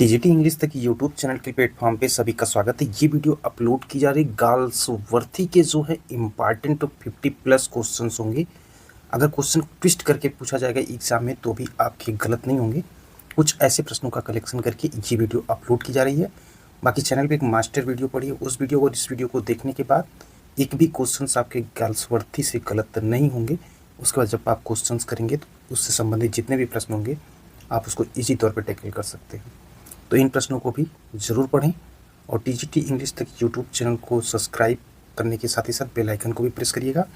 TGT English तक YouTube channel के platform पे सभी का स्वागत है। ये वीडियो अपलोड की जा रही गाल्सवर्थी के जो है इम्पॉर्टेंट 50+ क्वेश्चंस होंगे। अगर क्वेश्चन ट्विस्ट करके पूछा जाएगा एग्जाम में तो भी आपके गलत नहीं होंगे। कुछ ऐसे प्रश्नों का कलेक्शन करके ये वीडियो अपलोड की जा रही है। बाकी चैनल पे एक मास्टर वीडियो पड़ी है, उस वीडियो और इस वीडियो को देखने के बाद एक भी क्वेश्चन आपके गाल्सवर्थी से गलत नहीं होंगे। उसके बाद जब आप क्वेश्चन करेंगे तो उससे संबंधित जितने भी प्रश्न होंगे आप उसको ईजी तौर पर टैकल कर सकते हैं। तो इन प्रश्नों को भी ज़रूर पढ़ें और टीजीटी इंग्लिश तक यूट्यूब चैनल को सब्सक्राइब करने के साथ ही साथ बेल आइकन को भी प्रेस करिएगा।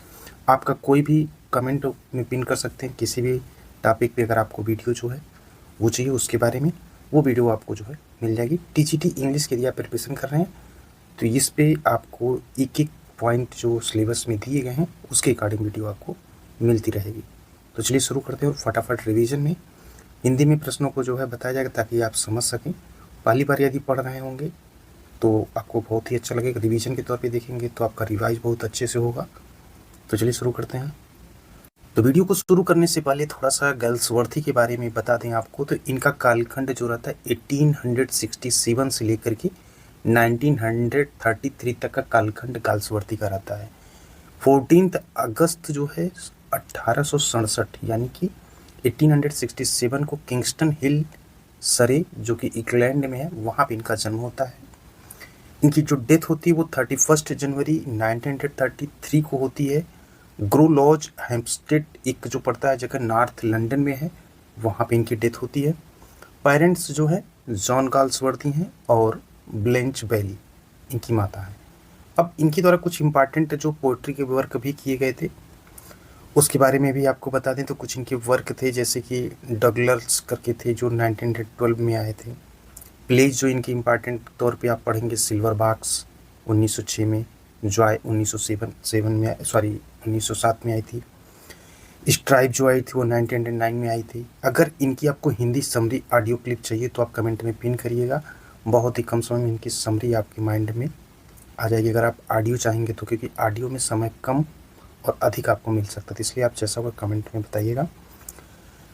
आपका कोई भी कमेंट में पिन कर सकते हैं, किसी भी टॉपिक पे अगर आपको वीडियो जो है वो चाहिए उसके बारे में, वो वीडियो आपको जो है मिल जाएगी। टीजीटी इंग्लिश के लिए आप प्रिपरेशन कर रहे हैं तो इस पर आपको एक एक पॉइंट जो सिलेबस में दिए गए हैं उसके अकॉर्डिंग वीडियो आपको मिलती रहेगी। तो चलिए शुरू करते हैं और फटाफट रिवीजन में हिंदी में प्रश्नों को जो है बताया जाएगा ताकि आप समझ सकें। पहली बार यदि पढ़ रहे होंगे तो आपको बहुत ही अच्छा लगेगा, रिवीजन के तौर पे देखेंगे तो आपका रिवाइज बहुत अच्छे से होगा। तो चलिए शुरू करते हैं। तो वीडियो को शुरू करने से पहले थोड़ा सा गाल्सवर्थी के बारे में बता दें आपको। तो इनका कालखंड जो रहता है 1867 से लेकर के 1933 तक का कालखंड गाल्सवर्थी का रहता है। 14 अगस्त जो है 1867 यानी कि 1867 को किंगस्टन हिल सरे जो कि इंग्लैंड में है वहाँ पे इनका जन्म होता है। इनकी जो डेथ होती है वो 31 जनवरी 1933 को होती है। ग्रो लॉज हेम्पस्टेड एक जो पड़ता है जगह नॉर्थ लंदन में है, वहाँ पे इनकी डेथ होती है। पेरेंट्स जो है जॉन गाल्सवर्थी हैं और ब्लेंच बैली इनकी माता है। अब इनके द्वारा कुछ इंपॉर्टेंट जो पोइट्री के वर्क भी किए गए थे उसके बारे में भी आपको बता दें। तो कुछ इनके वर्क थे जैसे कि डगलर्स करके थे जो 1912 में आए थे। प्लेज जो इनके इम्पॉर्टेंट तौर पे आप पढ़ेंगे सिल्वर बॉक्स 1906 में, जॉय 1907 में आई थी। स्ट्राइप जो आई थी वो 1909 में आई थी। अगर इनकी आपको हिंदी समरी ऑडियो क्लिप चाहिए तो आप कमेंट में पिन करिएगा, बहुत ही कम समय में इनकी समरी आपके माइंड में आ जाएगी। अगर आप ऑडियो चाहेंगे तो क्योंकि ऑडियो में समय कम और अधिक आपको मिल सकता है, इसलिए आप जैसा होगा कमेंट में बताइएगा।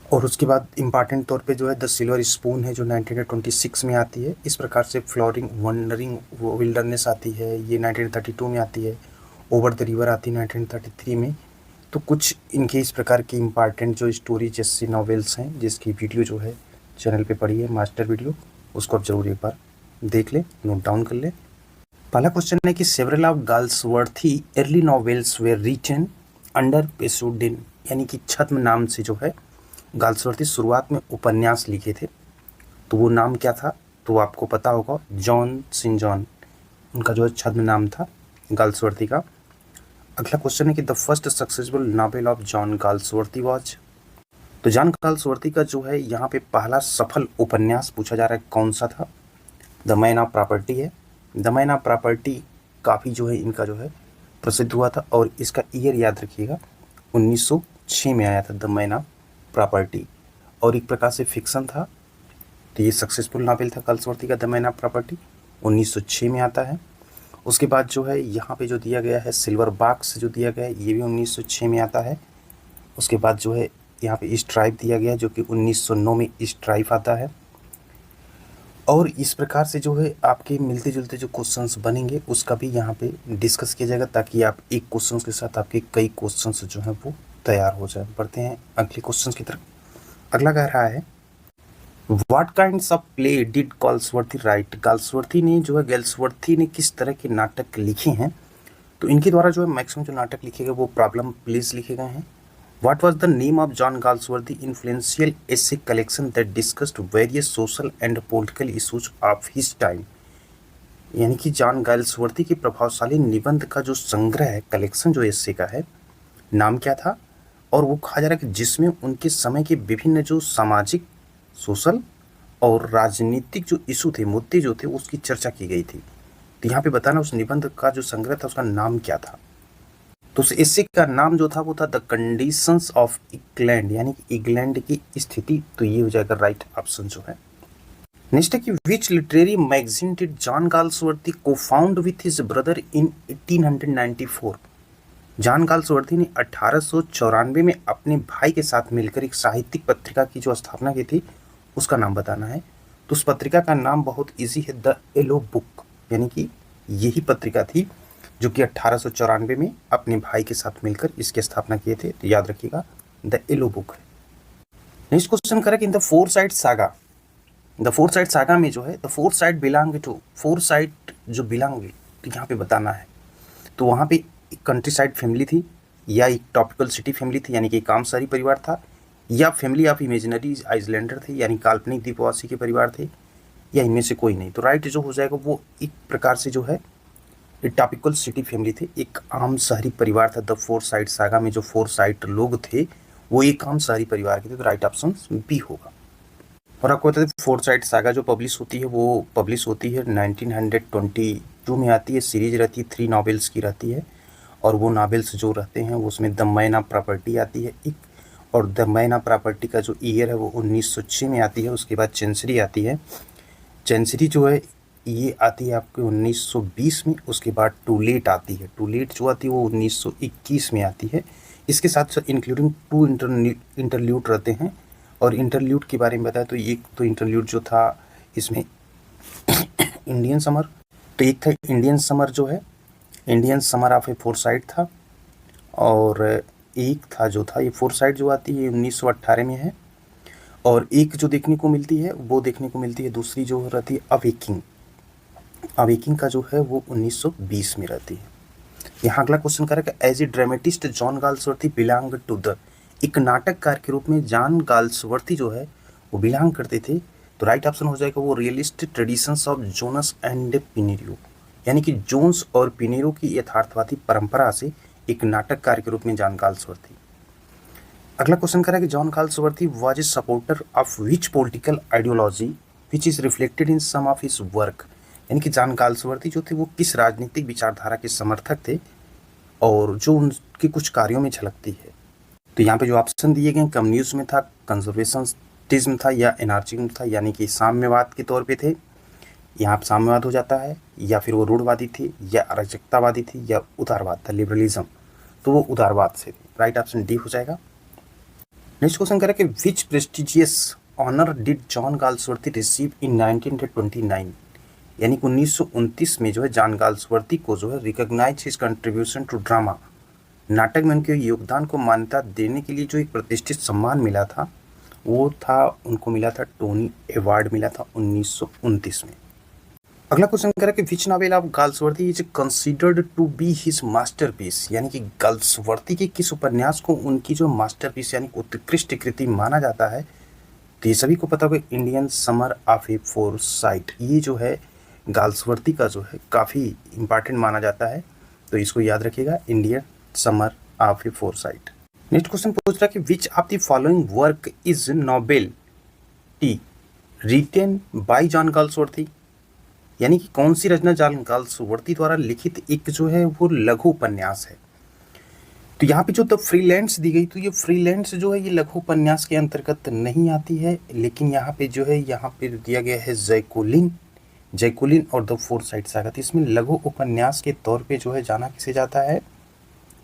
और उसके बाद इम्पॉर्टेंट तौर पे जो है द सिल्वर स्पून है जो 1926 में आती है। इस प्रकार से फ्लोरिंग वंडरिंग विल्डरनेस आती है, ये 1932 में आती है। ओवर द रिवर आती है 1933 में। तो कुछ इनके इस प्रकार की इम्पॉर्टेंट जो स्टोरी जैसी नॉवेल्स हैं जिसकी वीडियो जो है चैनल पे पड़ी है मास्टर वीडियो, उसको आप ज़रूर एक बार देख लें, नोट डाउन कर लें। पहला क्वेश्चन है कि several of Galsworthy early novels were written under pseudonym यानी कि छद्म नाम से जो है गाल्सवर्थी शुरुआत में उपन्यास लिखे थे। तो वो नाम क्या था तो आपको पता होगा, जॉन सेंट जॉन उनका जो है छद्म नाम था गाल्सवर्थी का। अगला क्वेश्चन है कि the first successful novel of John Galsworthy was. तो जॉन गाल्सवर्थी का जो है यहाँ पे पहला सफल उपन्यास पूछा जा रहा है कौन सा था। द मैन ऑफ प्रॉपर्टी है। द मैन ऑफ प्रॉपर्टी काफ़ी जो है इनका जो है प्रसिद्ध हुआ था और इसका ईयर याद रखिएगा 1906 में आया था द मैन ऑफ प्रॉपर्टी, और एक प्रकार से फिक्शन था। तो ये सक्सेसफुल नॉवेल था गाल्सवर्थी का द मैन ऑफ प्रॉपर्टी, 1906 में आता है। उसके बाद जो है यहाँ पे जो दिया गया है सिल्वर बॉक्स जो दिया गया है ये भी 1906 में आता है। उसके बाद जो है यहाँ पे स्ट्राइप दिया गया है जो कि 1909 में स्ट्राइप आता है। और इस प्रकार से जो है आपके मिलते जुलते जो क्वेश्चंस बनेंगे उसका भी यहाँ पे डिस्कस किया जाएगा ताकि आप एक क्वेश्चन के साथ आपके कई क्वेश्चंस जो हैं वो तैयार हो जाए। बढ़ते हैं अगले क्वेश्चन की तरफ। अगला कह रहा है what kinds of play did Galsworthy right. Galsworthy ने जो है गाल्सवर्थी ने किस तरह के नाटक लिखे हैं। तो इनके द्वारा जो है मैक्सिमम जो नाटक लिखे गए वो प्रॉब्लम प्लेस लिखे गए हैं। What was the name of John Galsworthy influential essay collection that discussed various social and political issues of his time। यानी कि जॉन गाल्सवर्थी के प्रभावशाली निबंध का जो संग्रह है, कलेक्शन जो एसे का है, नाम क्या था। और वो कहा जा रहा है कि जिसमें उनके समय के विभिन्न जो सामाजिक, सोशल और राजनीतिक जो इशू थे, मुद्दे जो थे उसकी चर्चा की गई थी। तो यहाँ पे बताना उस निबंध का जो संग्रह था उसका नाम क्या था। तो उस एसे का नाम जो था वो था द कंडीशंस ऑफ इंग्लैंड यानी कि इंग्लैंड की स्थिति। तो ये हो जाएगा राइट ऑप्शन जो है। नेक्स्ट है कि which literary magazine did John Galsworthy cofound with his brother in 1894। John Galsworthy ने 1894 में अपने भाई के साथ मिलकर एक साहित्यिक पत्रिका की जो स्थापना की थी उसका नाम बताना है। तो उस पत्रिका का नाम बहुत ईजी है, द येलो बुक, यानी कि यही पत्रिका थी जो कि 1894 में अपने भाई के साथ मिलकर इसकी स्थापना किए थे। तो याद रखिएगा द येलो बुक है। नेक्स्ट क्वेश्चन करें कि in the Forsyte saga, the Forsyte saga में जो है the Forsyte belong to, Forsyte जो बिलोंग, तो यहाँ पे बताना है। तो वहाँ पे एक कंट्री साइड फैमिली थी, या एक टॉपिकल सिटी फैमिली थी यानी कि कामसारी परिवार था, या फैमिली ऑफ इमेजिनरी आइसलैंडर थे यानी काल्पनिक द्वीपवासी के परिवार थे, या इनमें से कोई नहीं। तो राइट जो हो जाएगा वो एक प्रकार से जो है टॉपिकल सिटी फैमिली थे, एक आम शहरी परिवार था। द फोर साइड सागा में जो फोर साइड लोग थे वो एक आम शहरी परिवार के थे। तो राइट ऑप्शन बी होगा। और आपको बता दें फोर साइड सागा जो पब्लिश होती है वो पब्लिश होती है 1922 में आती है। सीरीज रहती है 3 नॉवेल्स की रहती है, और वो नॉवेल्स जो रहते हैं उसमें द मैन ऑफ प्रॉपर्टी आती है एक, और द मैन ऑफ प्रॉपर्टी का जो ईयर है वो 1906 में आती है। उसके बाद चेंसरी आती है, चेंसरी जो है ये आती है आपके 1920 में। उसके बाद टू लेट आती है, टू लेट जो आती है वो 1921 में आती है। इसके साथ साथ इंक्लूडिंग 2 इंटरल्यूड रहते हैं। और इंटरल्यूड के बारे में बताया तो एक तो इंटरल्यूड जो था इसमें इंडियन समर, तो एक था इंडियन समर जो है Indian summer of A four side था, और एक था जो था ये फोर साइड जो आती है 1918 में है। और एक जो देखने को मिलती है वो देखने को मिलती है दूसरी जो रहती है अवेकिंग, अवेकिंग का जो है वो 1920 में रहती है। यहाँ अगला क्वेश्चन करेगा as a dramatist John Galsworthy belong to the, एक नाटककार के रूप में जॉन गाल्सवर्दी जो है वो बिलोंग करते थे। तो राइट ऑप्शन हो जाएगा वो realist traditions of Jonas and Pinero, यानी कि जोन्स और पिनेरो की यथार्थवादी परंपरा से एक नाटककार के रूप में जॉन गाल्सवर्दी। अगला क्वेश्चन करेगा John Galsworthy was a supporter of which political ideology which is reflected in some of his work, यानी कि जॉन गाल्सवर्दी जो थे वो किस राजनीतिक विचारधारा के समर्थक थे और जो उनके कुछ कार्यों में झलकती है। तो यहाँ पे जो ऑप्शन दिए गए कम्युनिज्म में था, कंजर्वेशनिज्म था, या एनार्किज्म था, यानी कि साम्यवाद के तौर पे थे। यहाँ पे साम्यवाद हो जाता है, या फिर वो रूढ़वादी थी, या अराजकतावादी थी, या उदारवाद था लिबरलिज्म, तो वो उदारवाद से थी। राइट ऑप्शन डी हो जाएगा। नेक्स्ट क्वेश्चन करें कि which prestigious honour did John Galsworthy receive in 1929, यानी कि 1929 में जो है जॉन गाल्सवर्दी को जो है recognise his contribution to drama, नाटक में उनके योगदान को मान्यता देने के लिए जो एक प्रतिष्ठित सम्मान मिला था वो था, उनको मिला था टोनी अवार्ड मिला था 1929 में। अगला क्वेश्चन करें कि which novel of Galsworthy is considered to be his masterpiece, यानी कि गाल्सवर्दी के किस उपन्यास को उनकी जो मास्टरपीस यानी उत्कृष्ट कृति माना जाता है। तो ये सभी को पता होगा Indian summer of A four side, ये जो है गाल्सवर्दी का जो है काफ़ी इंपॉर्टेंट माना जाता है, तो इसको याद रखिएगा Indian summer of A four side. Next question पूछ रहा है कि which of the following work is novel T written by John Galsworthy, यानी कि कौन सी रचना जॉन गाल्सवर्दी द्वारा लिखित एक जो है वो लघु उपन्यास है। तो यहाँ पे जो द फ्रीलैंड्स दी गई, तो ये फ्रीलैंड्स जो है ये लघु उपन्यास के अंतर्गत नहीं आती है, लेकिन यहाँ पे जो है यहाँ पे दिया गया है जैकोलिन, जैकोलिन और द फोर साइड सागा, तो इसमें लघु उपन्यास के तौर पे जो है जाना किसे जाता है।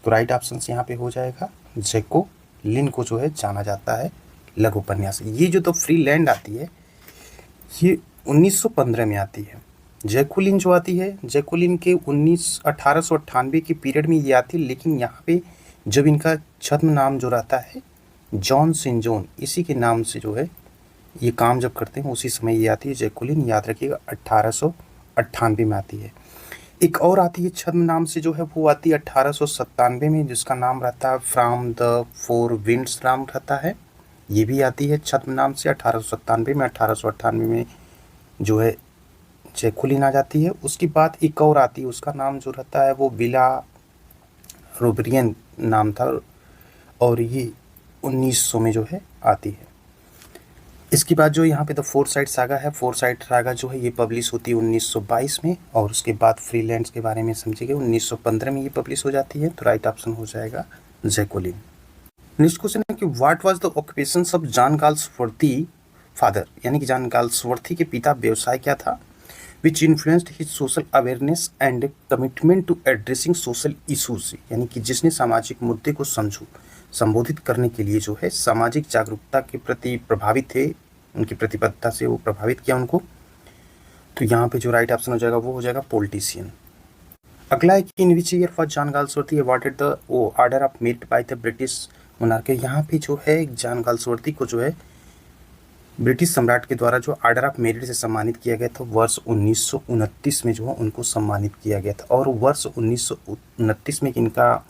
तो राइट ऑप्शन यहाँ पे हो जाएगा जैकोलिन को जो है जाना जाता है लघु उपन्यास। ये जो द फ्रीलैंड आती है ये 1915 में आती है। जैकुलिन जो आती है जैकुलिन के 1898 के पीरियड में ये आती है, लेकिन यहाँ पे जब इनका छद्म नाम जो रहता है जॉन सेंट जॉन, इसी के नाम से जो है ये काम जब करते हैं उसी समय ये आती है जैकुलिन, याद रखिएगा 1898 में आती है। एक और आती है छद्म नाम से जो है वो आती है 1897 में, जिसका नाम रहता है फ्रॉम द फोर विंड्स नाम रहता है, ये भी आती है छद्म नाम से 1897 में। 1898 में जो है जैकुलिन आ जाती है। उसके बाद एक और आती है, उसका नाम जो रहता है वो बिला रोबरियन नाम था, और ये 1900 में जो है आती है। इसके बाद जो यहाँ पे द फोर साइड सागा है, फोर साइड सागा जो है ये पब्लिश होती है 1922 में, और उसके बाद फ्रीलैंड्स के बारे में समझिए 1915 में ये पब्लिश हो जाती है। तो राइट ऑप्शन हो जाएगा जैकुलिन। नेक्स्ट क्वेश्चन है कि what was the occupations of John Galsworthy father, यानी कि जॉन गाल्सवर्दी के पिता व्यवसाय क्या था। Which influenced his social awareness and commitment to addressing social issues, यानी कि जिसने सामाजिक मुद्दे को संबोधित करने के लिए जो है सामाजिक जागरूकता के प्रति प्रभावित थे उनकी प्रतिबद्धता से वो प्रभावित किया उनको। तो यहाँ पे जो राइट ऑप्शन हो जाएगा वो हो जाएगा पॉलिटिशियन। अगला है कि in which year for John Galsworthy awarded the Order of Merit by the British monarch. यहाँ पे जो है जॉन गाल्सवर्दी को जो है ब्रिटिश सम्राट के द्वारा जो ऑर्डर ऑफ मेरिट से सम्मानित किया गया था वर्ष 1929 में जो है उनको सम्मानित किया गया था। और वर्ष 1929 में इनका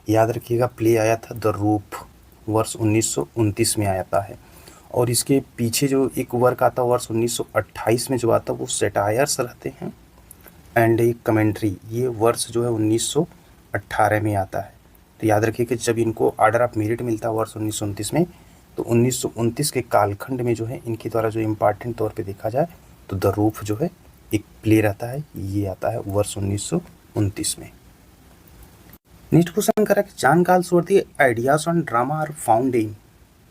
याद रखिएगा प्ले आया था द रूफ, वर्ष 1929 में आता है। और इसके पीछे जो एक वर्क आता है वर्ष 1928 में जो आता है वो सेटायर्स रहते हैं एंड एक कमेंट्री, ये वर्ष जो है 1918 में आता है। तो याद रखिए कि जब इनको ऑर्डर ऑफ मेरिट मिलता है वर्ष 1929 में, तो 1929 के कालखंड में जो है इनके द्वारा जो इम्पॉर्टेंट तौर पे देखा जाए तो द रूफ जो है एक प्ले रहता है, ये आता है वर्ष 1929 में। नेक्स्ट क्वेश्चन करा कि John Galsworthy ideas on drama are found in,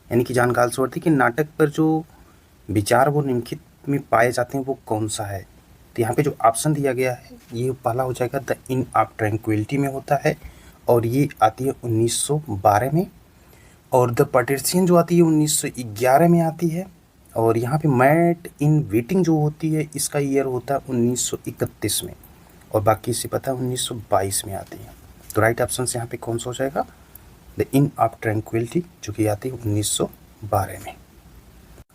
यानी कि जॉन गाल्सवर्दी के नाटक पर जो विचार वो निम्नलिखित में पाए जाते हैं वो कौन सा है। तो यहाँ पे जो ऑप्शन दिया गया है ये पहला हो जाएगा द इन ऑफ ट्रैंक्विलिटी में होता है और ये आती है 1912 में। और द पटेशियन जो आती है 1911 में आती है। और यहाँ पे मैट इन वेटिंग जो होती है इसका ईयर होता है 1931 में। और बाकी से पता है 1922 में आती है। तो राइट ऑप्शन से यहाँ पे कौन सा हो जाएगा द इन ऑफ ट्रैंक्विलिटी, जो कि आती है 1912 में।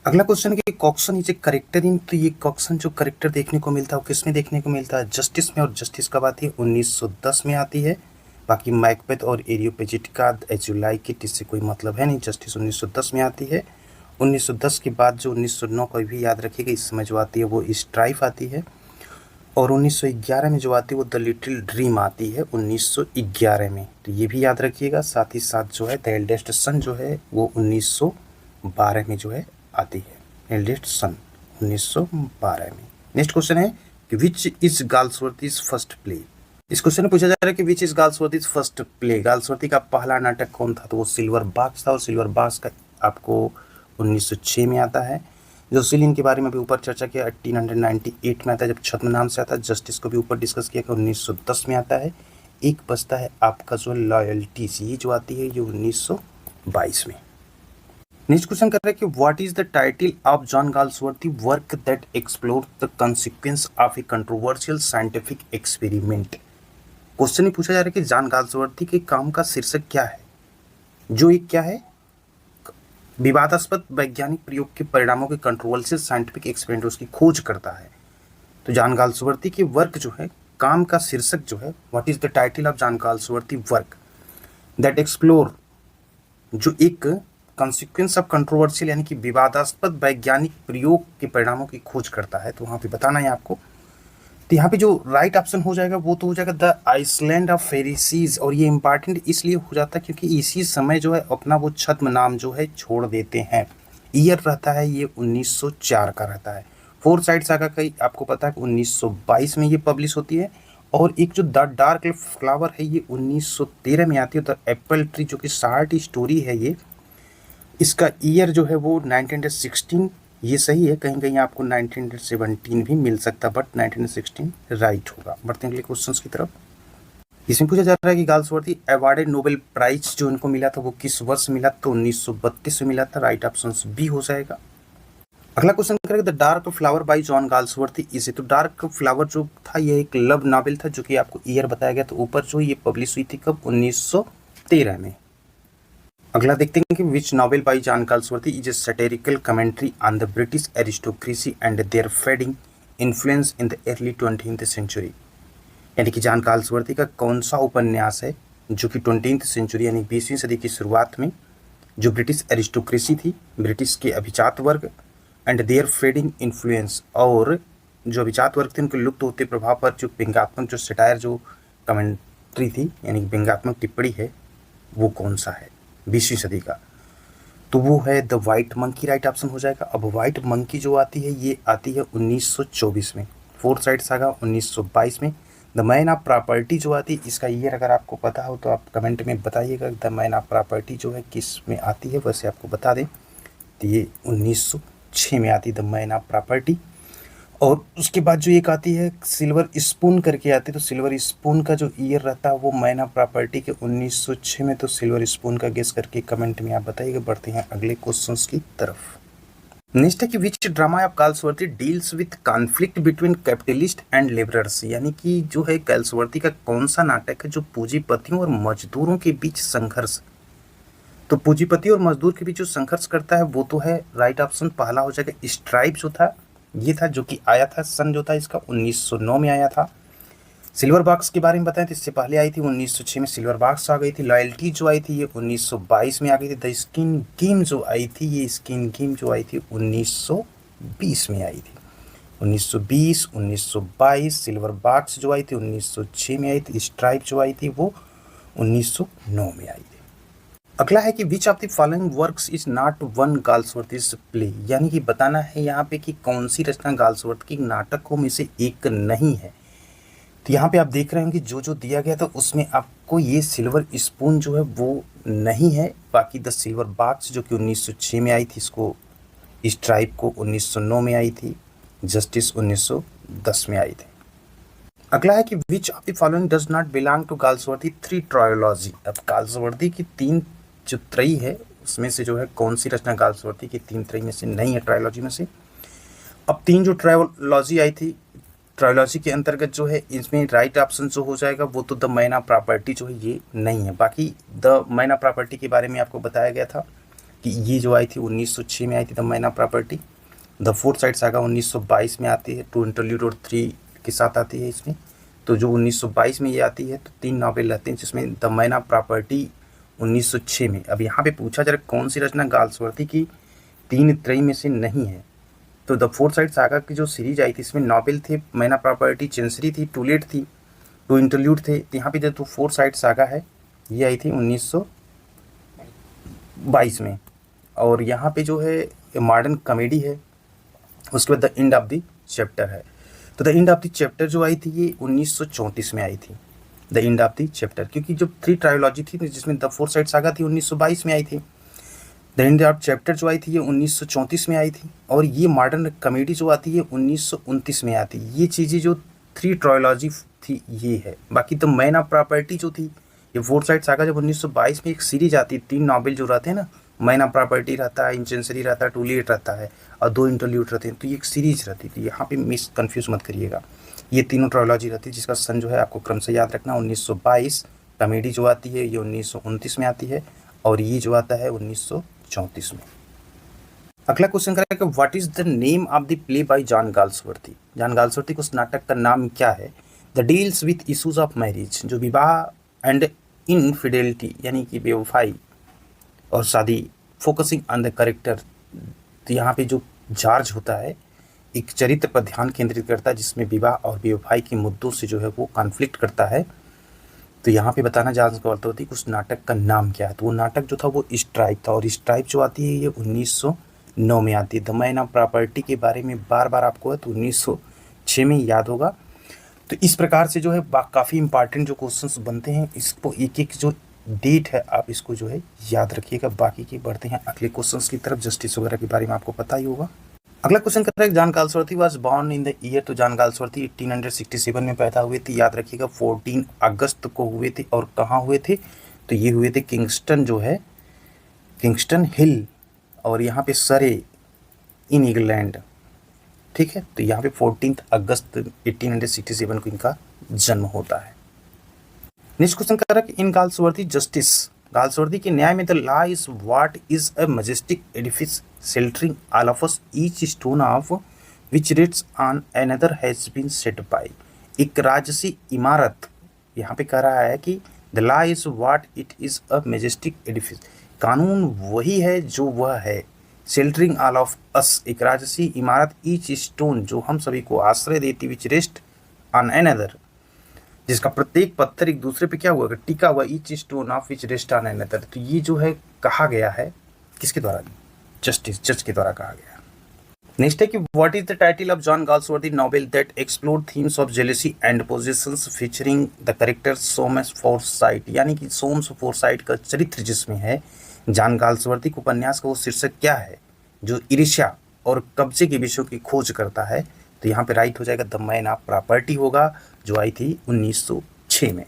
अगला क्वेश्चन है कि Coxon is a character in, तो ये कॉक्सन जो करेक्टर देखने को मिलता है वो किस में देखने को मिलता है, जस्टिस में। और जस्टिस कब आती है 1910 में आती है। बाकी मैकबेथ और एरियोपेजिट का एज यू लाइक इट इससे कोई मतलब है नहीं, जस्टिस 1910 में आती है। 1910 के बाद जो 1909 को भी याद रखिएगा, इस समय जो आती है वो स्ट्राइफ आती है। और 1911 में जो आती है वो द लिटिल ड्रीम आती है 1911 में, तो ये भी याद रखिएगा। साथ ही साथ जो है द एल्डेस्ट सन जो है वो 1912 में जो है आती है, एल्डेस्ट सन 1912 में। नेक्स्ट क्वेश्चन है कि which is Galsworthy's first play. इस क्वेश्चन में पूछा जा रहा है कि which is Galsworthy's first play, Galsworthy का पहला नाटक कौन था। तो वो सिल्वर बॉक्स था। और सिल्वर बॉक्स का आपको 1906 में आता है। जो सीलिन के बारे में भी ऊपर चर्चा किया 1898 में आता है जब छद्म नाम से आता है। जस्टिस को भी ऊपर डिस्कस किया कि 1910 में आता है। एक बचता है आपका जो लॉयल्टी, ये जो आती है ये 1922 में। नेक्स्ट क्वेश्चन कर रहे हैं कि what is the title of John Galsworthy work that explore the consequence of a controversial scientific experiment. Question ही पूछा जा रहा है कि जॉन गाल्सवर्दी के काम का शीर्षक क्या है, जो एक क्या है विवादास्पद वैज्ञानिक प्रयोग के परिणामों के कंट्रोवर्शियल साइंटिफिक एक्सपेरिमेंट उसकी खोज करता है। तो जॉन गाल्सवर्दी की वर्क जो है काम का शीर्षक जो है what is the title of John Galsworthy work that explore, जो एक कॉन्सिक्वेंस ऑफ कंट्रोवर्शियल यानी कि विवादास्पद वैज्ञानिक प्रयोग के परिणामों की खोज करता है। तो वहाँ पे बताना है आपको। तो यहाँ पे जो राइट ऑप्शन हो जाएगा वो तो हो जाएगा द आइसलैंड ऑफ फेरिसीज। और ये इंपॉर्टेंट इसलिए हो जाता है क्योंकि इसी समय जो है अपना वो छद्म नाम जो है छोड़ देते हैं। ईयर रहता है ये 1904 का रहता है। फोर साइड सागा का आपको पता है 1922 में ये पब्लिश होती है। और एक जो द डार्क फ्लावर है ये 1913 में आती है। द एप्पल ट्री जो कि शार्ट स्टोरी है ये, इसका ईयर जो है वो 1916, ये सही है। कहीं कहीं आपको 1917 भी मिल सकता, बट 1916 राइट होगा। बढ़ते हैं अगले क्वेश्चंस की तरफ। इसमें पूछा जा रहा है कि गाल्सवर्दी अवार्डेड नोबेल प्राइज जो उनको मिला था वो किस वर्ष मिला, तो 1932 में मिला था। राइट ऑप्शन बी हो जाएगा। अगला क्वेश्चन करेंगे the dark flower bye John Galsworthy इसे। तो डार्क फ्लावर जो था ये एक लव नॉवेल था जो कि आपको ईयर बताया गया। तो ऊपर जो ये पब्लिश हुई थी कब, 1913 में। अगला देखते हैं कि which novel by John Galsworthy is a satirical commentary on the British aristocracy and their fading influence in the early 20th century. यानी कि जॉन गाल्सवर्दी का कौन सा उपन्यास है जो कि 20th सेंचुरी यानी 20वीं सदी की शुरुआत में जो ब्रिटिश एरिस्टोक्रेसी थी, ब्रिटिश के अभिजात वर्ग एंड देयर फेडिंग इन्फ्लुएंस, और जो अभिजात वर्ग थे उनके लुप्त होते प्रभाव पर जो व्यंग्यात्मक जो सटायर जो कमेंट्री थी यानी व्यंग्यात्मक टिप्पणी है वो कौन सा है 20वीं सदी का। तो वो है the white monkey. Right option हो जाएगा। अब वाइट मंकी जो आती है ये आती है 1924 में। फोर्थ साइड सागा 1922 में। द मैन ऑफ प्रॉपर्टी जो आती है इसका ईयर अगर आपको पता हो तो आप कमेंट में बताइएगा। द मैन ऑफ प्रॉपर्टी जो है किस में आती है, वैसे आपको बता दें तो ये 1906 में आती है द मैन ऑफ प्रॉपर्टी। और उसके बाद जो एक आती है सिल्वर स्पून करके आती है, तो सिल्वर स्पून का जो ईयर रहता है वो मैन ऑफ प्रॉपर्टी के 1906 में। तो सिल्वर स्पून का गेस करके कमेंट में आप बताइएगा। बढ़ते हैं अगले क्वेश्चंस की तरफ। नेक्स्ट है कि which drama of Galsworthy deals with conflict between capitalist and labourers, यानी कि जो है गाल्सवर्दी का कौन सा नाटक है जो पूंजीपतियों और मजदूरों के बीच संघर्ष। तो पूंजीपति और मजदूर के बीच जो संघर्ष करता है वो तो है राइट ऑप्शन पहला हो जाएगा स्ट्राइप जो था, ये था जो कि आया था सन जो था इसका 1909 में आया था। सिल्वर बॉक्स के बारे में बताएं तो इससे पहले आई थी 1906 में सिल्वर बॉक्स आ गई थी। लॉयल्टी जो आई थी ये 1922 में आ गई थी। द स्किन गेम जो आई थी ये स्किन गेम जो आई थी 1920 में आई थी। 1920, 1922 सिल्वर बॉक्स जो आई थी 1906 में आई थी। स्ट्राइप जो आई थी वो 1909 में आई थी। अगला है कि which of the following works is not one Galsworthy's play, यानी कि बताना है यहाँ पे कि कौन सी रचना गाल्सवर्थ की नाटकों में से एक नहीं है। तो यहाँ पे आप देख रहे हैं कि जो जो दिया गया था उसमें आपको ये सिल्वर स्पून जो है वो नहीं है। बाकी द सिल्वर बॉक्स जो कि 1906 में आई थी, इसको स्ट्राइप को 1909 में आई थी, जस्टिस 1910 में आई थी। अगला है कि which of the following does not belong to Galsworthy three trilogy. अब गाल्सवर्दी की तीन जो त्रयी है उसमें से जो है कौन सी रचना गाल्सवर्दी की तीन त्रयी में से नहीं है, ट्रायोलॉजी में से। अब तीन जो ट्रायोलॉजी आई थी, ट्रायोलॉजी के अंतर्गत जो है इसमें राइट ऑप्शन जो हो जाएगा वो तो द मैना प्रॉपर्टी जो है ये नहीं है। बाकी द मैना प्रॉपर्टी के बारे में आपको बताया गया था कि ये जो आई थी 1906 में आई थी द मैना property. The fourth side saga 1922 में आती है, टू इंटरल्यूड और 3 के साथ आती है इसमें। तो जो 1922 में ये आती है तो तीन नॉवेल रहते हैं जिसमें द मैना प्रॉपर्टी 1906 में। अब यहाँ पे पूछा जा रहा है कौन सी रचना गाल्सवर्दी की तीन त्रयी में से नहीं है। तो द फोर्थ साइड सागा की जो सीरीज आई थी इसमें नॉवेल थे, मैना प्रॉपर्टी, चेंसरी थी, टूलेट थी, टू इंटरल्यूड थे। तो यहाँ पे जो फोर्थ साइड सागा है ये आई थी 1922 में। और यहाँ पे जो है मॉडर्न कॉमेडी है, उसके बाद the end of the chapter है। तो the end of the chapter जो आई थी ये 1934 में आई थी, the end of the chapter, क्योंकि जो थ्री ट्रायोलॉजी थी जिसमें द फोर्थ साइड सागा थी 1922 में आई थी। द एंड ऑफ चैप्टर जो आई थी ये 1934 में आई थी। और ये मॉडर्न कॉमेडी जो आती है 1929 में आती है। ये चीज़ें जो थ्री ट्रायोलॉजी थी ये है। बाकी द मैना प्रॉपर्टी जो थी ये फोर्थ साइड सागा जब 1922 में एक सीरीज आती है, तीन नॉवेल जो रहते हैं ना, मैना प्रॉपर्टी रहता है, इंचेंसरी रहता है, टूलेट रहता है और दो इंटरल्यूड रहते हैं, तो ये एक सीरीज रहती थी। यहाँ पे मिस कंफ्यूज मत करिएगा, ये तीनों ट्रायोलॉजी रहती है जिसका सन जो है आपको क्रम से याद रखना। 1922 कॉमेडी जो आती है ये 1929 में आती है और ये जो आता है 1934 में। अगला क्वेश्चन करें कि what is the name of the play by John Galsworthy. John Galsworthy को उस नाटक का नाम क्या है। The deals with issues of marriage, जो विवाह एंड इनफिडेलिटी यानी कि बेवफाई और शादी, फोकसिंग ऑन द करेक्टर। तो यहाँ पे जो जॉर्ज होता है एक चरित्र पर ध्यान केंद्रित करता है जिसमें विवाह और बेवफाई के मुद्दों से जो है वो कॉन्फ्लिक्ट करता है। तो यहाँ पे बताना जॉन गाल्सवर्दी उस नाटक का नाम क्या है। तो वो नाटक जो था वो स्ट्राइप था, और स्ट्राइप जो आती है ये 1909 में आती है। द मैना प्रॉपर्टी के बारे में बार बार आपको है तो 1906 में याद होगा। तो इस प्रकार से जो है काफ़ी इंपॉर्टेंट जो क्वेश्चंस बनते हैं, इसको एक एक जो डेट है आप इसको जो है याद रखिएगा। बाकी की बढ़ते हैं अगले क्वेश्चंस की तरफ। जस्टिस वगैरह के बारे में आपको पता ही होगा। अगला क्वेश्चन कर रहा है John Galsworthy was born in the year. तो जॉन गाल्सवर्दी 1867 में पैदा हुए थे। याद रखिएगा 14 अगस्त को हुए थे। और कहाँ हुए थे, तो ये हुए थे किंगस्टन जो है, किंगस्टन हिल, और यहाँ पे सरे इन इंग्लैंड। ठीक है, तो यहाँ पे 14 अगस्त 1867 को इनका जन्म होता है। नेक्स्ट क्वेश्चन कर रहा है कि इन गाल्सवर्दी जस्टिस, गाल्सवर्दी के न्याय में the law is what is a majestic edifice sheltering all of us, each stone of which rests on another has been set by. एक राजसी इमारत, यहाँ पे कह रहा है कि the law is what it is a majestic edifice, कानून वही है जो वह है। शेल्टरिंग ऑल ऑफ अस, एक राजसी इमारत, ईच स्टोन जो हम सभी को आश्रय देती, विच रेस्ट ऑन अनदर, जिसका प्रत्येक पत्थर एक दूसरे पे क्या हुआ, टिका हुआ, each stone of which rest on another. तो ये जो है कहा गया है किसके द्वारा, जस्टिस, जज के द्वारा कहा गया। नेक्स्ट है कि what is the title of John Galsworthy novel that explore themes of jealousy and possessions featuring the character Soames Forsyte, यानी कि सोम्स फोरसाइट का चरित्र जिसमें है जॉन गाल्सवर्दी के उपन्यास का वो शीर्षक क्या है जो ईर्ष्या और कब्जे के विषयों की खोज करता है। तो यहाँ पे राइट हो जाएगा द मैना प्रॉपर्टी होगा जो आई थी 1906 में।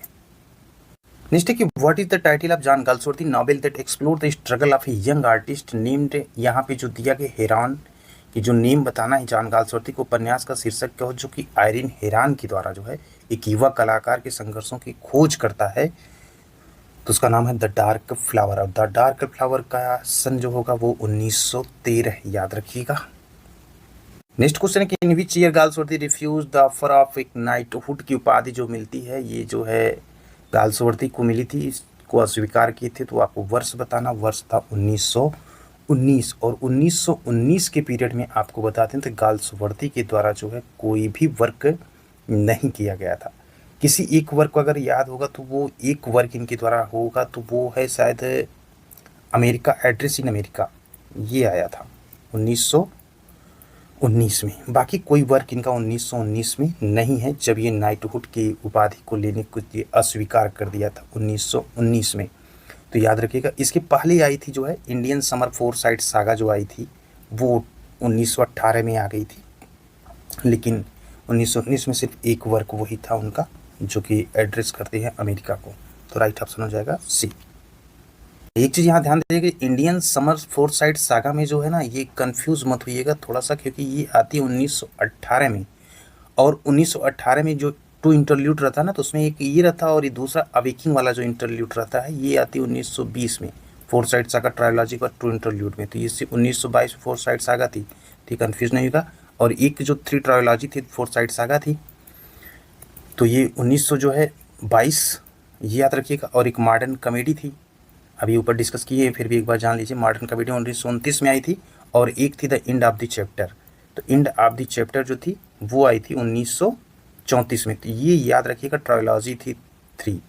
नेक्स्ट है कि what is the title of John Galsworthy novel that explore the struggle of a young artist named, यहाँ पे जो दिया गया हेरान कि जो नेम बताना है जॉन गाल्सवर्दी को, उपन्यास का शीर्षक क्या हो, जो कि आयरिन हेरान के द्वारा जो है एक युवा कलाकार के संघर्षों की खोज करता है, तो उसका नाम है द डार्क फ्लावर। और द डार्क फ्लावर का सन जो होगा वो 1913, याद रखिएगा। नेक्स्ट क्वेश्चन है कि in which year Galsworthy refuse the offer of एक नाइटहुड की उपाधि जो मिलती है, ये जो है गाल्सवर्दी को मिली थी, इसको अस्वीकार किए थे। तो आपको वर्ष बताना, वर्ष था 1919। और 1919 के पीरियड में आपको बताते हैं तो गाल्सवर्दी के द्वारा जो है कोई भी वर्क नहीं किया गया था। किसी एक वर्क को अगर याद होगा तो वो एक वर्क इनके द्वारा होगा, तो वो है शायद अमेरिका, एड्रेस इन अमेरिका, ये आया था 1919 में। बाकी कोई वर्क इनका 1919 में नहीं है, जब ये नाइटहुड की उपाधि को लेने को ये अस्वीकार कर दिया था 1919 में। तो याद रखिएगा। इसके पहले आई थी जो है इंडियन समर फोरसाइट सागा जो आई थी, वो 1918 में आ गई थी, लेकिन 1919 में सिर्फ एक वर्क वही था उनका, जो कि एड्रेस करते हैं अमेरिका को। तो राइट ऑप्शन हो जाएगा सी। एक चीज़ यहाँ ध्यान दीजिएगा, इंडियन समर फोरसाइट सागा में जो है ना, ये कंफ्यूज मत होइएगा थोड़ा सा, क्योंकि ये आती है 1918 में, और 1918 में जो टू इंटरल्यूड रहता है ना, तो उसमें एक ये रहता है और ये दूसरा अवेकिंग वाला जो इंटरल्यूड रहता है, ये आती है 1920 में फोरसाइट सागा ट्रायोलॉजी का टू इंटरल्यूड में। तो ये 1922 में फोरसाइट सागा थी, ठीक, कंफ्यूज नहीं होगा। और एक जो 3 ट्रायोलॉजी थी फोरसाइट सागा थी, तो ये 1900 जो है 22, ये याद रखिएगा। और एक मॉडर्न कॉमेडी थी, अभी ऊपर डिस्कस किए हैं, फिर भी एक बार जान लीजिए। मॉडर्न कॉमेडी 1929 में आई थी, और एक थी the end of the chapter. तो एंड ऑफ द चैप्टर जो थी वो आई थी 1934 में। तो ये याद रखिएगा, ट्रायोलॉजी थी 3।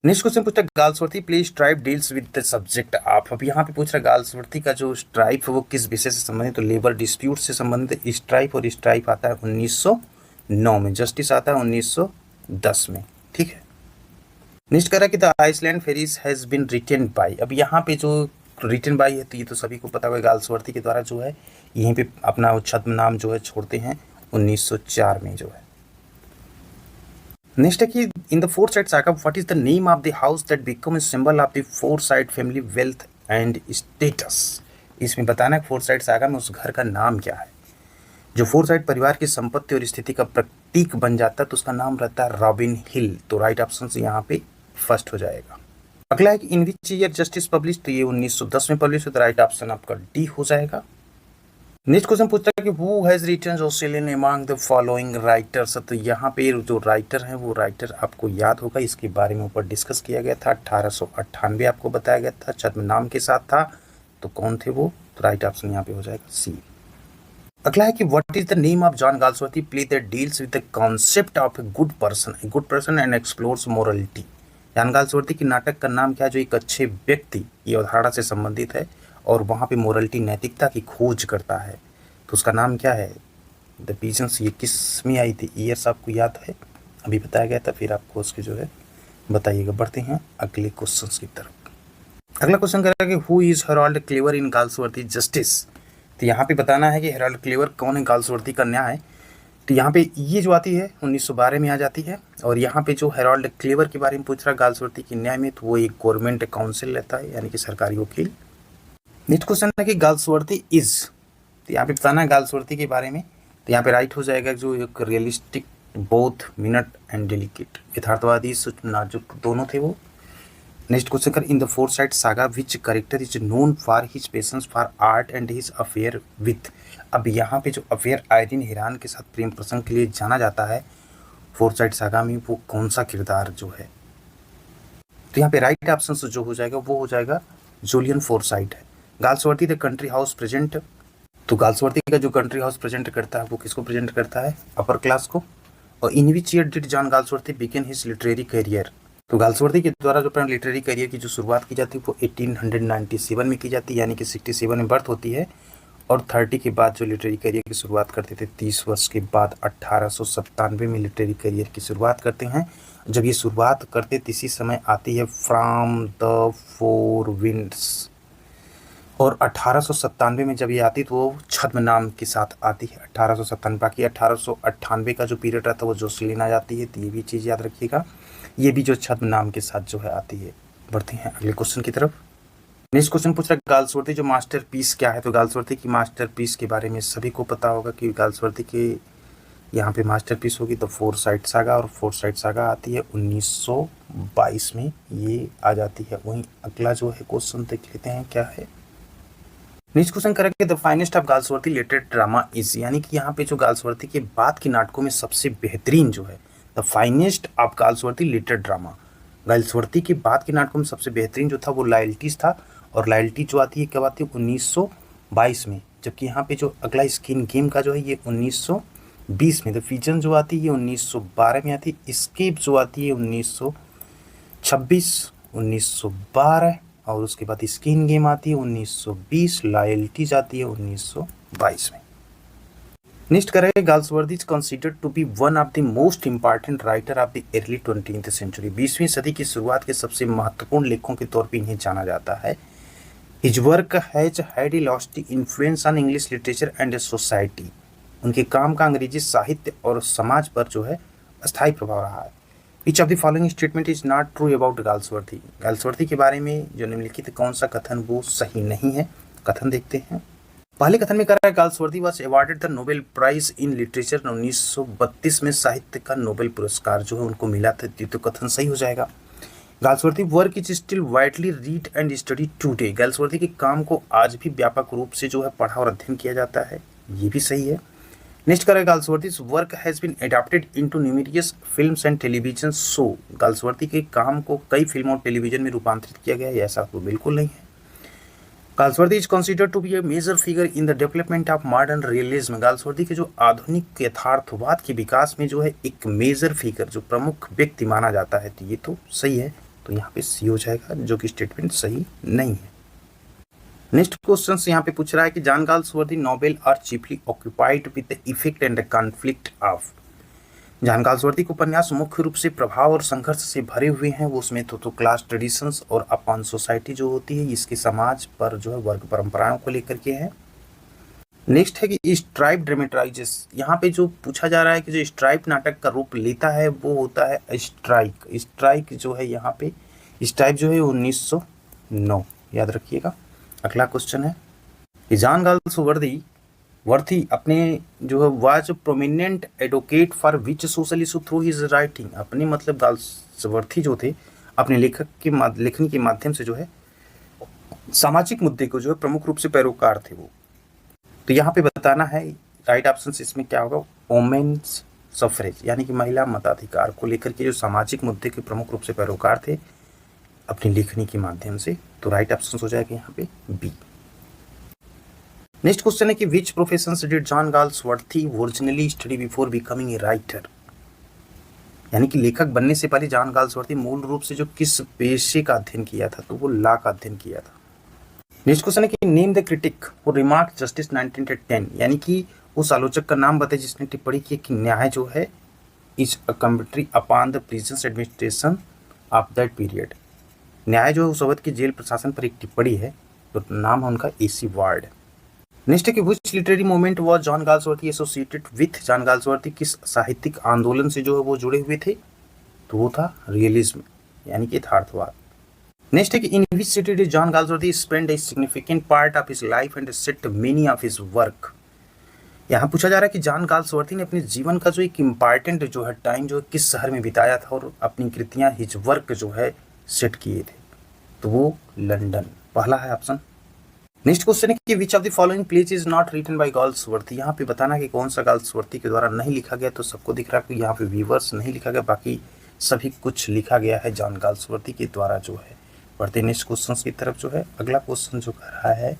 नेक्स्ट क्वेश्चन पूछता है Galsworthy play stripe deals with the subject of. अब यहाँ पे पूछ रहा है गाल्सवर्दी का जो स्ट्राइप है वो किस विषय से संबंधित, तो लेबर डिस्प्यूट से संबंधित स्ट्राइप, और स्ट्राइप आता है 1909 में, जस्टिस आता है 1910 में, ठीक है। नेक्स्ट कह रहा है कि the Island Pharisees has been written by. अब यहाँ पे जो रिटेन बाय है, तो ये तो सभी को पता होगा, गाल्सवर्दी के द्वारा जो है यहीं पे अपना छद्म नाम जो है छोड़ते हैं 1904 में जो है। नेक्स्ट है कि in the foresight saga what is the name of the house that become a symbol of the foresight family wealth and status. इसमें बताना है फोरसाइट सागा में उस घर का नाम क्या है जो फोरसाइट परिवार की संपत्ति और स्थिति का प्रतीक बन जाता है, तो उसका नाम रहता है रॉबिन हिल। तो राइट ऑप्शन से यहाँ पे फर्स्ट हो जाएगा। अगला है कि in which year justice publish, तो ये 1910 में पब्लिश होता है, राइट ऑप्शन आपका डी हो जाएगा। नेक्स्ट क्वेश्चन पूछता है कि who has written Australian among the following writers. तो यहाँ पे जो राइटर हैं वो राइटर आपको याद होगा, इसके बारे में ऊपर डिस्कस किया गया था, 1898 आपको बताया गया था, छद्म नाम के साथ था। तो कौन थे वो, तो राइट ऑप्शन यहाँ पे हो जाएगा सी। अगला है कि what is the name of John Galsworthy play that deals with the concept of a good person and explores morality. John Galsworthy की नाटक का नाम क्या है, जो एक अच्छे व्यक्ति ये अवधारणा से संबंधित है और वहाँ पे मोरलिटी नैतिकता की खोज करता है। तो उसका नाम क्या है, द पिजन्स। ये किस में आई थी, ईयर्स आपको याद है, अभी बताया गया था, फिर आपको उसके जो है बताइएगा। बढ़ते हैं अगले क्वेश्चन की तरफ। अगला क्वेश्चन कह रहा है कि who is Herald clever in Galsworthy justice. तो यहाँ पे बताना है कि हेराल्ड क्लेवर कौन है गाल्सवर्दी का न्याय। तो यहाँ पे ये जो आती है 1912 में आ जाती है, और यहाँ पे जो हेराल्ड क्लेवर के बारे में पूछ रहा है गाल्सवर्दी के न्याय में, तो वो एक गवर्नमेंट काउंसिल रहता है, यानी कि सरकारी वकील। नेक्स्ट क्वेश्चन है कि गाल्सवर्दी इज, तो यहाँ पे बताना है गाल्सवर्दी के बारे में। तो यहाँ पे राइट हो जाएगा जो एक realistic, both minute and delicate, यथार्थवादी नाजुक दोनों थे वो। नेक्स्ट क्वेश्चन कर in the foresight saga which character is known for his passion for art and his affair with. अब यहाँ पे जो अफेयर आयरिन हेरान के साथ प्रेम प्रसंग के लिए जाना जाता है फोरसाइट सागा में, वो कौन सा किरदार जो है, तो यहाँ पे राइट ऑप्शन जो हो जाएगा वो हो जाएगा जूलियन फोरसाइट है। Galsworthy the country house present, तो गाल्सवर्दी का जो कंट्री हाउस प्रेजेंट करता है वो किसको प्रेजेंट करता है, अपर क्लास को। और in which year did John Galsworthy begin his literary career. तो गाल्सवर्दी के द्वारा जो अपना लिटरेरी करियर की जो शुरुआत की जाती है वो 1897 में की जाती है, यानी कि 67 में बर्थ होती है। और 30 के बाद जो लिटरेरी करियर की शुरुआत करते थे 30 वर्ष के बाद 1897 में लिटरेरी करियर की शुरुआत करते हैं। जब ये शुरुआत करते थे इसी समय आती है फ्रॉम द फोर विंड्स, और 1897 में जब ये आती तो वो छद्म नाम के साथ आती है 1897। बाकी 1898 का जो पीरियड रहता है वो जोसेलिन आ जाती है, तो ये भी चीज़ याद रखिएगा, ये भी जो छद्म नाम के साथ जो है आती है। बढ़ते हैं अगले क्वेश्चन की तरफ। नेक्स्ट क्वेश्चन पूछ रहा है गाल्सवर्दी जो मास्टरपीस क्या है। तो गाल्सवर्दी की मास्टरपीस के बारे में सभी को पता होगा कि गाल्सवर्दी के यहाँ पे मास्टरपीस होगी तो फोर साइड सागा, और फोर साइड सागा आती है 1922 में ये आ जाती है। वहीं अगला जो है क्वेश्चन देख लेते हैं क्या है। नेक्स्ट क्वेश्चन करेंगे the finest of Galsworthy literary drama is, यानी कि यहाँ पे जो गाल्सवर्दी के बाद के नाटकों में सबसे बेहतरीन जो है, the finest of Galsworthy literary drama, Galsworthy के बाद के नाटकों में सबसे बेहतरीन जो था वो लॉयल्टीज था। और लॉयल्टी जो आती है कब आती है 1922 में, जबकि यहाँ पे जो अगला स्किन गेम का जो है ये 1920 में। द फिजन जो आती है ये 1912 में आती है। स्केप जो आती है 1926, 1912, और उसके बाद स्किन गेम आती है 1920, लॉयल्टी जाती है 1922 में। नेक्स्ट करेंगे Galsworthy is considered to be one of the most important writer of the early 20th century, 20वीं सदी की शुरुआत के सबसे महत्वपूर्ण लेखकों के तौर पर इन्हें जाना जाता है। His work has had a lasting influence on English literature and society, उनके काम का अंग्रेजी साहित्य और समाज पर जो है अस्थायी प्रभाव रहा है। Each of the following statement is not true about Galsworthy, Galsworthy के बारे में जो निम्नलिखित कौन सा कथन वो सही नहीं है। कथन देखते हैं। पहले कथन में कह रहा है Galsworthy was awarded the Nobel prize in literature, 1932 में साहित्य का नोबेल पुरस्कार जो है उनको मिला था, तो कथन सही हो जाएगा। Galsworthy work is still widely read and study today, Galsworthy के काम को आज भी व्यापक रूप से जो है पढ़ा और अध्ययन किया जाता है, ये भी सही है। नेक्स्ट करें Galsworthy's work has been adapted into numerous films and television show, Galsworthy के काम को कई फिल्मों और टेलीविजन में रूपांतरित किया गया है, ऐसा तो बिल्कुल नहीं है। Galsworthy is considered to be a major figure in the development of modern realism, Galsworthy के जो आधुनिक यथार्थवाद के विकास में जो है एक मेजर फिगर, जो प्रमुख व्यक्ति माना जाता है, तो ये तो सही है, तो यहाँ पे सी हो जाएगा, जो कि स्टेटमेंट सही नहीं है। नेक्स्ट क्वेश्चन यहाँ पे पूछ रहा है कि John Galsworthy novel are chiefly occupied with the effect and the conflict of, John Galsworthy के उपन्यास मुख्य रूप से प्रभाव और संघर्ष से भरे हुए हैं। वो उसमें तो क्लास ट्रेडिशंस और अपॉन सोसाइटी जो होती है इसके समाज पर जो है वर्ग परंपराओं को लेकर के है। नेक्स्ट है कि स्ट्राइप ड्रामेटाइजेस, यहाँ पे जो पूछा जा रहा है कि जो स्ट्राइप नाटक का रूप लेता है वो होता है स्ट्राइक, स्ट्राइक जो है यहाँ पे स्ट्राइप जो है 1909, याद रखिएगा। अगला क्वेश्चन है कि जॉन गाल्सवर्दी अपने जो है was prominent advocate for which social issue through his writing, अपने मतलब गाल्सवर्दी जो थे अपने लेखनी के माध्यम से जो है सामाजिक मुद्दे को जो है प्रमुख रूप से पैरोकार थे वो। तो यहाँ पे बताना है राइट ऑप्शन इसमें क्या होगा, वोमेन्स सफरेज, यानी कि महिला मताधिकार को लेकर के जो सामाजिक मुद्दे के प्रमुख रूप से पैरोकार थे अपनी लेखनी के माध्यम से, तो राइट ऑप्शन हो जाएगा यहाँ पे बी। नेक्स्ट क्वेश्चन है कि which profession did John Galsworthy originally study before becoming a writer, यानी कि लेखक बनने से पहले जॉन गाल्सवर्दी मूल रूप से जो किस पेशे का अध्ययन किया था, तो वो लॉ का अध्ययन किया था। नेक्स्ट क्वेश्चन है कि नेम द क्रिटिक वो रिमार्क जस्टिस 1910, यानी कि उस आलोचक का नाम बताए जिसने टिप्पणी की कि न्याय जो है is a commentary upon the prison administration of that period, न्याय जो है उस अवधि के जेल प्रशासन पर एक टिप्पणी है, तो नाम है उनका AC वार्ड। नेक्स्ट है कि which literary movement was John Galsworthy associated with, John Galsworthy किस साहित्यिक आंदोलन से जो है वो जुड़े हुए थे, तो वो था रियलिज्म, यानी कि यथार्थवाद। नेक्स्ट है कि in which city did John Galsworthy spend a significant part of his life and set many of his work, यहाँ पूछा जा रहा है कि जॉन गाल्सवर्दी ने अपने जीवन का जो एक इम्पॉर्टेंट जो है टाइम जो है किस शहर में बिताया था और अपनी कृतियाँ हिज वर्क जो है सेट किए थे, तो वो लंदन, पहला है ऑप्शन। नेक्स्ट क्वेश्चन है कि which of the following plays is not written by Galsworthy, यहाँ पे बताना कि कौन सा गाल्सवर्दी के द्वारा नहीं लिखा गया, तो सबको दिख रहा है कि यहाँ पे व्यूवर्स नहीं लिखा गया, बाकी सभी कुछ लिखा गया है जॉन गाल्सवर्दी के द्वारा जो है। बढ़ते नेक्स्ट क्वेश्चन की तरफ जो है, अगला क्वेश्चन जो कर रहा है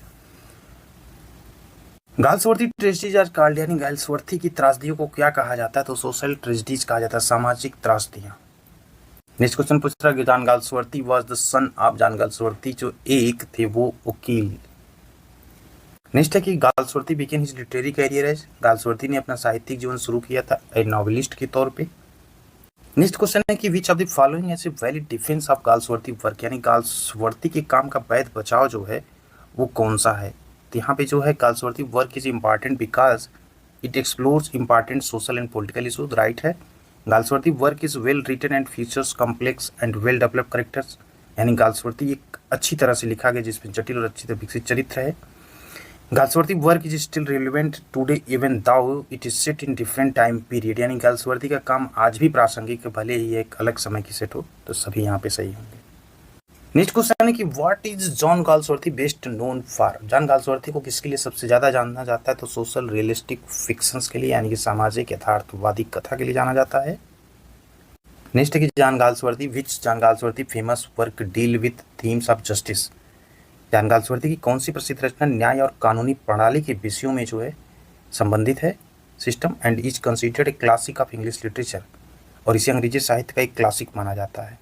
गाल्सवर्दी ट्रेजेडीज आर कॉल्ड, यानी गाल्सवर्दी की त्रासदियों को क्या कहा जाता है, तो सोशल ट्रेजेडीज कहा जाता है, सामाजिक त्रासदियाँ। नेक्स्ट क्वेश्चन पूछ रहा है कि John Galsworthy was the son of, John Galsworthy जो एक थे वो वकील। नेक्स्ट है कि Galsworthy began his literary career as, Galsworthy ने अपना साहित्यिक जीवन शुरू किया था ए नॉवेलिस्ट के तौर पे। नेक्स्ट क्वेश्चन है कि which of the following is a valid defence of Galsworthy work, यानी गाल्सवर्दी के काम का वैध बचाव जो है वो कौन सा है, तो यहाँ पे जो है Galsworthy work is important because it explores important social and political issues, right है। Galsworthy work is well written and features complex and well developed characters, यानी गाल्सवर्दी एक अच्छी तरह से लिखा गया जिसमें जटिल और अच्छी तरह विकसित चरित्र है। Galsworthy work is still relevant today even though it is set in different time period, यानी गाल्सवर्दी का काम आज भी प्रासंगिक है, भले ही एक अलग समय की सेट हो, तो सभी यहाँ पे सही होंगे। नेक्स्ट क्वेश्चन है कि what is John Galsworthy best known for. John Galsworthy को किसके लिए सबसे ज़्यादा जाना जाता है, तो सोशल रियलिस्टिक फिक्शंस के लिए, यानी कि सामाजिक यथार्थवादी कथा के लिए जाना जाता है। नेक्स्ट है कि John Galsworthy which John Galsworthy famous work deal with themes of justice. John Galsworthy की कौन सी प्रसिद्ध रचना न्याय और कानूनी प्रणाली के विषयों में जो है संबंधित है, system, and is considered a classic of English literature, और इसे अंग्रेजी साहित्य का एक क्लासिक माना जाता है।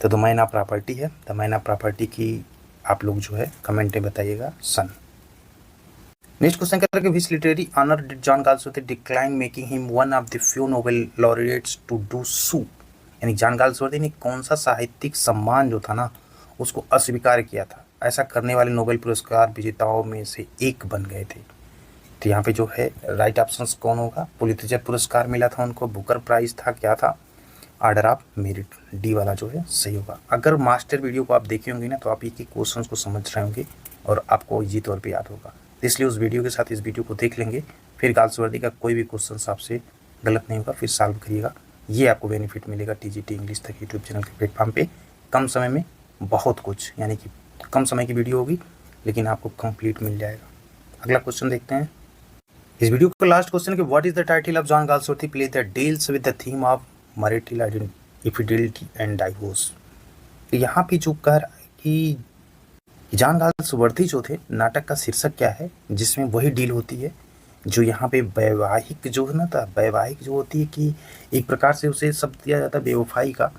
तो द मैन ऑफ प्रॉपर्टी है। द मैन ऑफ प्रॉपर्टी की आप लोग जो है कमेंट में बताइएगा सन। नेक्स्ट क्वेश्चन कर रहे which literary honour did John Galsworthy decline making him one of the few Nobel laureates to do so, यानी जॉन गाल्सवर्दी ने कौन सा साहित्यिक सम्मान जो था ना उसको अस्वीकार किया था, ऐसा करने वाले नोबेल पुरस्कार विजेताओं में से एक बन गए थे। तो यहाँ पे जो है राइट ऑप्शन कौन होगा, पुलित्जर पुरस्कार मिला था उनको, बुकर प्राइज था, क्या था, ऑर्डर ऑफ मेरिट, डी वाला जो है सही होगा। अगर मास्टर वीडियो को आप देखे होंगे ना तो आप एक एक क्वेश्चन को समझ रहे होंगे और आपको इजी तौर पे याद होगा, इसलिए उस वीडियो के साथ इस वीडियो को देख लेंगे, फिर गाल्सवर्दी का कोई भी क्वेश्चन आपसे गलत नहीं होगा, फिर सॉल्व करिएगा, ये आपको बेनिफिट मिलेगा टीजीटी इंग्लिश तक यूट्यूब चैनल के प्लेटफॉर्म पे। कम समय में बहुत कुछ, यानी कि कम समय की वीडियो होगी लेकिन आपको कंप्लीट मिल जाएगा। अगला क्वेश्चन देखते हैं। इस वीडियो का लास्ट क्वेश्चन कि what is the title of John Galsworthy play that deals with the theme of marital infidelity and divorce. तो यहाँ पे जो कह रहा है कि जॉन गाल्सवर्दी जो थे, नाटक का शीर्षक क्या है जिसमें वही डील होती है जो यहाँ पे वैवाहिक जो है ना था, वैवाहिक जो होती है कि एक प्रकार से उसे शब्द दिया जाता है बेवफाई का,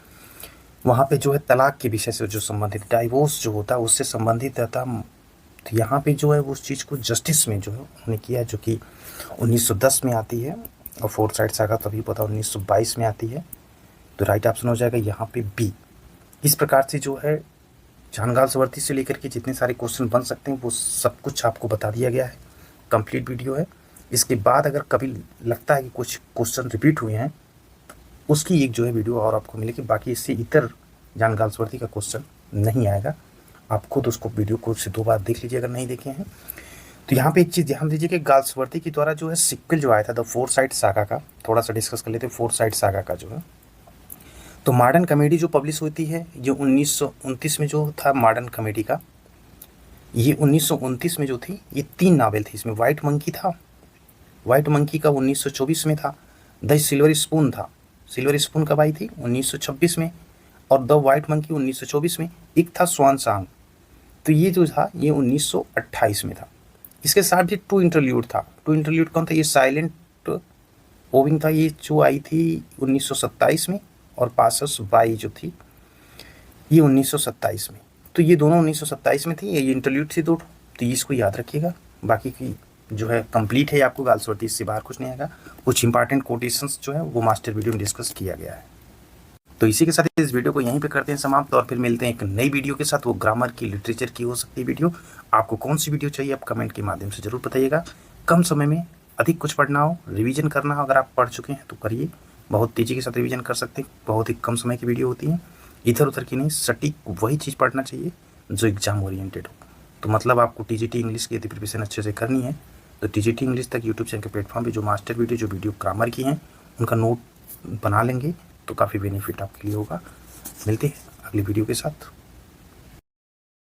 वहाँ पे जो है तलाक के विषय से जो संबंधित, डाइवोर्स जो होता है उससे संबंधित रहता। तो यहाँ पे जो है उस चीज़ को जस्टिस में जो है उन्होंने किया, जो कि 1910 में आती है, और फोर्थ साइड सागा तभी पता 1922 में आती है। तो राइट ऑप्शन हो जाएगा यहाँ पे बी। इस प्रकार से जो है जॉन गाल्सवर्दी से लेकर के जितने सारे क्वेश्चन बन सकते हैं वो सब कुछ आपको बता दिया गया है, कंप्लीट वीडियो है। इसके बाद अगर कभी लगता है कि कुछ क्वेश्चन रिपीट हुए हैं उसकी एक जो है वीडियो और आपको मिलेगी, बाकी इससे इतर जॉन गाल्सवर्दी का क्वेश्चन नहीं आएगा। आप खुद उसको वीडियो को से 2 बार देख लीजिए अगर नहीं देखे हैं। तो यहाँ पे एक चीज़ ध्यान दीजिए कि गाल्सवर्दी के द्वारा जो है सिक्वल जो आया था द फोर साइड सागा का, थोड़ा सा डिस्कस कर लेते हैं फोर साइड सागा का जो है। तो मॉडर्न कॉमेडी जो पब्लिश होती है ये 1929 में जो था मॉडर्न कॉमेडी का, ये 1929 में जो थी ये 3 नावल थी। इसमें वाइट मंकी था, वाइट मंकी का 1924 में था, द सिल्वर स्पून था, सिल्वर स्पून कब आई थी 1926 में, और द वाइट मंकी 1924 में, एक था स्वान सॉन्ग, तो ये जो था ये 1928 में था। इसके साथ भी 2 इंटरल्यूड था। 2 इंटरल्यूड कौन था, ये साइलेंट ओविंग था, ये जो आई थी 1927 में, और पासस बाई जो थी ये 1927 में। तो ये दोनों 1927 में थी, ये इंटरल्यूड थी 2, तो इसको याद रखिएगा। बाकी की जो है कंप्लीट है आपको गाल्सवर्दी, इससे बाहर कुछ नहीं आएगा। कुछ इंपॉर्टेंट कोटेशंस जो है वो मास्टर वीडियो में डिस्कस किया गया है। तो इसी के साथ इस वीडियो को यहीं पे करते हैं समाप्त, और फिर मिलते हैं एक नई वीडियो के साथ। वो ग्रामर की, लिटरेचर की हो सकती है वीडियो। आपको कौन सी वीडियो चाहिए आप कमेंट के माध्यम से ज़रूर बताइएगा। कम समय में अधिक कुछ पढ़ना हो, रिवीजन करना हो, अगर आप पढ़ चुके हैं तो करिए, बहुत तेज़ी के साथ रिवीजन कर सकते हैं। बहुत ही कम समय की वीडियो होती है, इधर उधर की नहीं, सटीक वही चीज़ पढ़ना चाहिए जो एग्जाम ओरिएंटेड हो। तो मतलब आपको टीजीटी इंग्लिश की यदि प्रिपरेशन अच्छे से करनी है तो टीजीटी इंग्लिश तक यूट्यूब चैनल के प्लेटफॉर्म पे जो मास्टर वीडियो, जो वीडियो ग्रामर की हैं उनका नोट बना लेंगे तो काफ़ी बेनिफिट आपके लिए होगा। मिलते हैं अगली वीडियो के साथ।